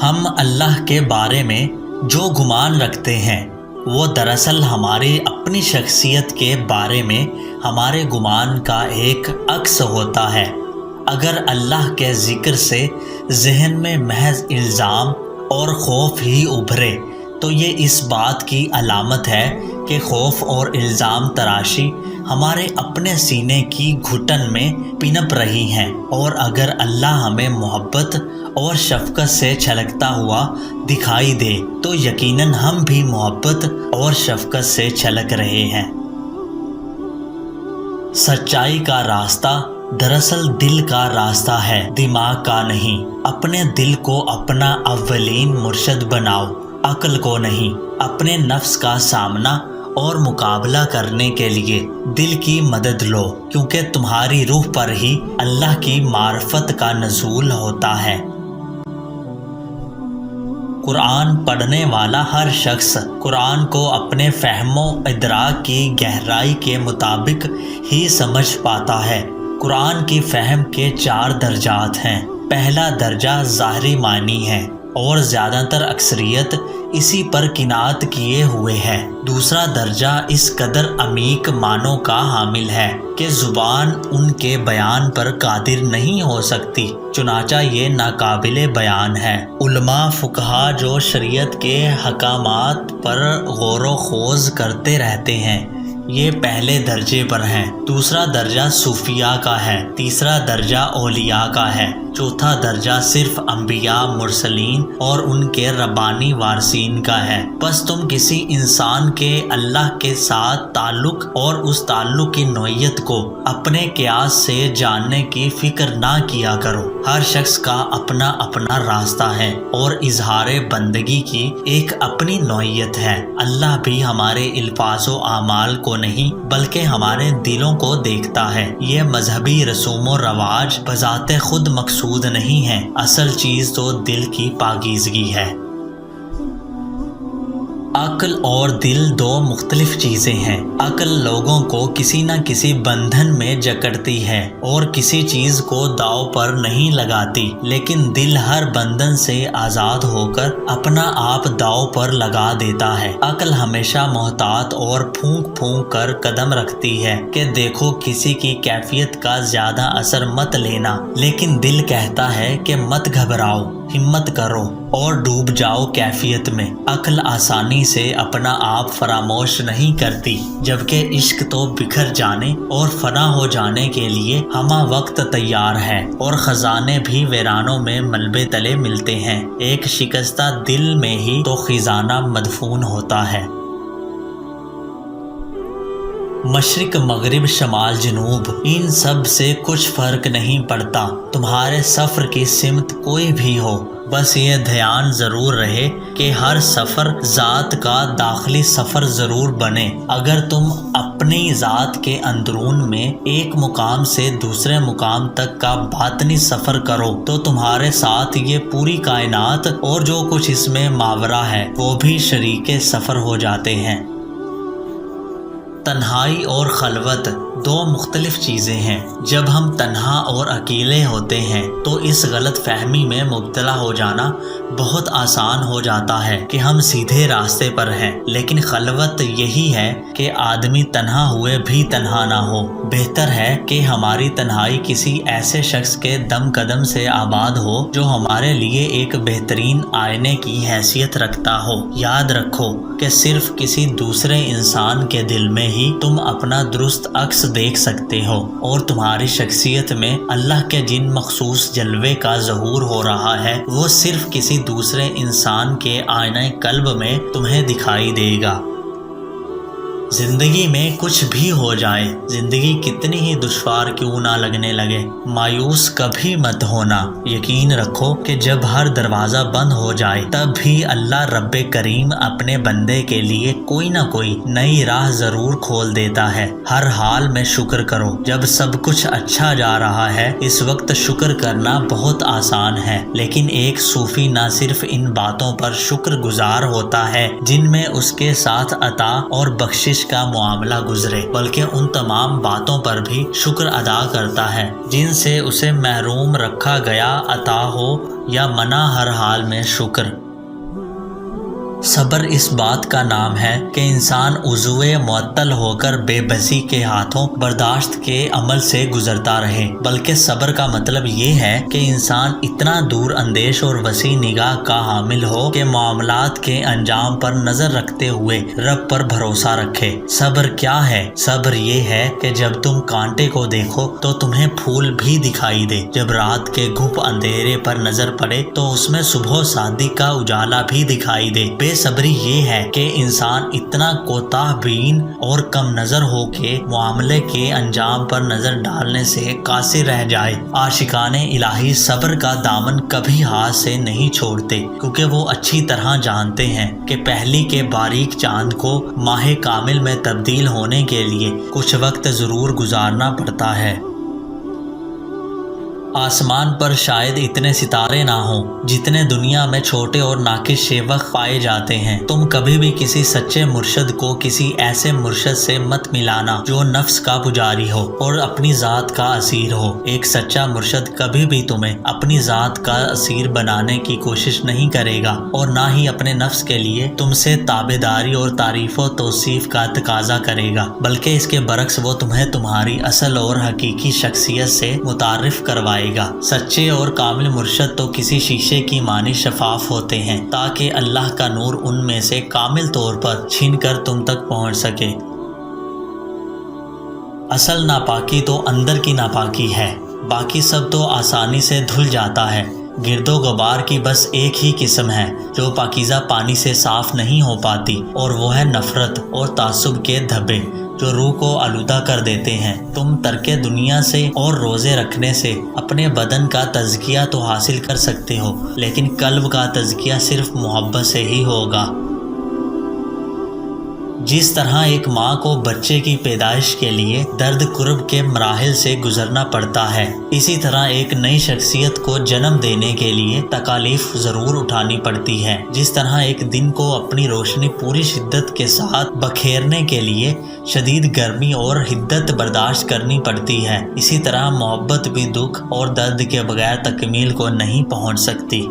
ہم اللہ کے بارے میں جو گمان رکھتے ہیں وہ دراصل ہماری اپنی شخصیت کے بارے میں ہمارے گمان کا ایک عکس ہوتا ہے۔ اگر اللہ کے ذکر سے ذہن میں محض الزام اور خوف ہی ابھرے تو یہ اس بات کی علامت ہے کہ خوف اور الزام تراشی ہمارے اپنے سینے کی گھٹن میں پنپ رہی ہیں، اور اگر اللہ ہمیں محبت اور شفقت سے چھلکتا ہوا دکھائی دے تو یقیناً ہم بھی محبت اور شفقت سے چھلک رہے ہیں۔ سچائی کا راستہ دراصل دل کا راستہ ہے، دماغ کا نہیں۔ اپنے دل کو اپنا اولین مرشد بناؤ، عقل کو نہیں۔ اپنے نفس کا سامنا اور مقابلہ کرنے کے لیے دل کی مدد لو، کیونکہ تمہاری روح پر ہی اللہ کی معرفت کا نزول ہوتا ہے۔ قرآن پڑھنے والا ہر شخص قرآن کو اپنے فہم و ادراک کی گہرائی کے مطابق ہی سمجھ پاتا ہے۔ قرآن کی فہم کے 4 درجات ہیں۔ پہلا درجہ ظاہری معنی ہے اور زیادہ تر اکثریت اسی پر قناعت کیے ہوئے ہے۔ دوسرا درجہ اس قدر عمیق معنوں کا حامل ہے کہ زبان ان کے بیان پر قادر نہیں ہو سکتی، چنانچہ یہ ناقابل بیان ہے۔ علماء فقہا جو شریعت کے حکامات پر غور و خوض کرتے رہتے ہیں، یہ پہلے درجے پر ہیں۔ دوسرا درجہ صوفیاء کا ہے، تیسرا درجہ اولیاء کا ہے، چوتھا درجہ صرف انبیاء، مرسلین اور ان کے ربانی وارثین کا ہے۔ بس تم کسی انسان کے اللہ کے ساتھ تعلق اور اس تعلق کی نوعیت کو اپنے قیاس سے جاننے کی فکر نہ کیا کرو۔ ہر شخص کا اپنا اپنا راستہ ہے اور اظہار بندگی کی ایک اپنی نوعیت ہے۔ اللہ بھی ہمارے الفاظ و اعمال کو نہیں بلکہ ہمارے دلوں کو دیکھتا ہے۔ یہ مذہبی رسوم و رواج بذات خود مقصود نہیں ہے، اصل چیز تو دل کی پاکیزگی ہے۔ عقل اور دل 2 مختلف چیزیں ہیں۔ عقل لوگوں کو کسی نہ کسی بندھن میں جکڑتی ہے اور کسی چیز کو داؤ پر نہیں لگاتی، لیکن دل ہر بندھن سے آزاد ہو کر اپنا آپ داؤ پر لگا دیتا ہے۔ عقل ہمیشہ محتاط اور پھونک پھونک کر قدم رکھتی ہے کہ دیکھو کسی کی کیفیت کا زیادہ اثر مت لینا، لیکن دل کہتا ہے کہ مت گھبراؤ، ہمت کرو اور ڈوب جاؤ کیفیت میں۔ عقل آسانی سے اپنا آپ فراموش نہیں کرتی، جبکہ عشق تو بکھر جانے اور فنا ہو جانے کے لیے ہمہ وقت تیار ہے، اور خزانے بھی ویرانوں میں ملبے تلے ملتے ہیں۔ ایک شکستہ دل میں ہی تو خزانہ مدفون ہوتا ہے۔ مشرق مغرب شمال جنوب، ان سب سے کچھ فرق نہیں پڑتا، تمہارے سفر کی سمت کوئی بھی ہو۔ بس یہ دھیان ضرور رہے کہ ہر سفر ذات کا داخلی سفر ضرور بنے۔ اگر تم اپنی ذات کے اندرون میں ایک مقام سے دوسرے مقام تک کا باطنی سفر کرو تو تمہارے ساتھ یہ پوری کائنات اور جو کچھ اس میں ماورا ہے وہ بھی شریک سفر ہو جاتے ہیں۔ تنہائی اور خلوت 2 مختلف چیزیں ہیں۔ جب ہم تنہا اور اکیلے ہوتے ہیں تو اس غلط فہمی میں مبتلا ہو جانا بہت آسان ہو جاتا ہے کہ ہم سیدھے راستے پر ہیں، لیکن خلوت یہی ہے کہ آدمی تنہا ہوئے بھی تنہا نہ ہو۔ بہتر ہے کہ ہماری تنہائی کسی ایسے شخص کے دم قدم سے آباد ہو جو ہمارے لیے ایک بہترین آئینے کی حیثیت رکھتا ہو۔ یاد رکھو کہ صرف کسی دوسرے انسان کے دل میں ہی تم اپنا درست عکس دیکھ سکتے ہو، اور تمہاری شخصیت میں اللہ کے جن مخصوص جلوے کا ظہور ہو رہا ہے وہ صرف کسی دوسرے انسان کے آئینہ قلب میں تمہیں دکھائی دے گا۔ زندگی میں کچھ بھی ہو جائے، زندگی کتنی ہی دشوار کیوں نہ لگنے لگے، مایوس کبھی مت ہونا۔ یقین رکھو کہ جب ہر دروازہ بند ہو جائے تب بھی اللہ رب کریم اپنے بندے کے لیے کوئی نہ کوئی نئی راہ ضرور کھول دیتا ہے۔ ہر حال میں شکر کرو۔ جب سب کچھ اچھا جا رہا ہے اس وقت شکر کرنا بہت آسان ہے، لیکن ایک صوفی نہ صرف ان باتوں پر شکر گزار ہوتا ہے جن میں اس کے ساتھ عطا اور بخشش آزمائش کا معاملہ گزرے، بلکہ ان تمام باتوں پر بھی شکر ادا کرتا ہے جن سے اسے محروم رکھا گیا، عطا ہو یا منع، ہر حال میں شکر۔ صبر اس بات کا نام ہے کہ انسان عضوے معطل ہو کر بے بسی کے ہاتھوں برداشت کے عمل سے گزرتا رہے، بلکہ صبر کا مطلب یہ ہے کہ انسان اتنا دور اندیش اور وسیع نگاہ کا حامل ہو کہ معاملات کے انجام پر نظر رکھتے ہوئے رب پر بھروسہ رکھے۔ صبر کیا ہے؟ صبر یہ ہے کہ جب تم کانٹے کو دیکھو تو تمہیں پھول بھی دکھائی دے، جب رات کے گھپ اندھیرے پر نظر پڑے تو اس میں صبح صادق کا اجالا بھی دکھائی دے۔ بے صبری یہ ہے کہ انسان اتنا کوتاہ بین اور کم نظر ہو کہ معاملے کے انجام پر نظر ڈالنے سے قاصر رہ جائے۔ عاشقان الہی صبر کا دامن کبھی ہاتھ سے نہیں چھوڑتے، کیونکہ وہ اچھی طرح جانتے ہیں کہ پہلی کے باریک چاند کو ماہ کامل میں تبدیل ہونے کے لیے کچھ وقت ضرور گزارنا پڑتا ہے۔ آسمان پر شاید اتنے ستارے نہ ہوں جتنے دنیا میں چھوٹے اور ناقص شیوخ پائے جاتے ہیں۔ تم کبھی بھی کسی سچے مرشد کو کسی ایسے مرشد سے مت ملانا جو نفس کا پجاری ہو اور اپنی ذات کا اسیر ہو۔ ایک سچا مرشد کبھی بھی تمہیں اپنی ذات کا اسیر بنانے کی کوشش نہیں کرے گا اور نہ ہی اپنے نفس کے لیے تم سے تابعداری اور تعریف و توصیف کا تقاضا کرے گا، بلکہ اس کے برعکس وہ تمہیں تمہاری اصل اور حقیقی شخصیت سے متعارف کروائے گا۔ سچے اور کامل مرشد تو کسی شیشے کی مانند شفاف ہوتے ہیں تاکہ اللہ کا نور ان میں سے کامل طور پر چھن کر تم تک پہنچ سکے۔ اصل ناپاکی تو اندر کی ناپاکی ہے، باقی سب تو آسانی سے دھل جاتا ہے۔ گرد و غبار کی بس ایک ہی قسم ہے جو پاکیزہ پانی سے صاف نہیں ہو پاتی، اور وہ ہے نفرت اور تعصب کے دھبے جو روح کو آلودہ کر دیتے ہیں۔ تم ترک دنیا سے اور روزے رکھنے سے اپنے بدن کا تزکیہ تو حاصل کر سکتے ہو، لیکن قلب کا تزکیہ صرف محبت سے ہی ہوگا۔ جس طرح ایک ماں کو بچے کی پیدائش کے لیے درد کرب کے مراحل سے گزرنا پڑتا ہے، اسی طرح ایک نئی شخصیت کو جنم دینے کے لیے تکالیف ضرور اٹھانی پڑتی ہے۔ جس طرح ایک دن کو اپنی روشنی پوری شدت کے ساتھ بکھیرنے کے لیے شدید گرمی اور حدت برداشت کرنی پڑتی ہے، اسی طرح محبت بھی دکھ اور درد کے بغیر تکمیل کو نہیں پہنچ سکتی۔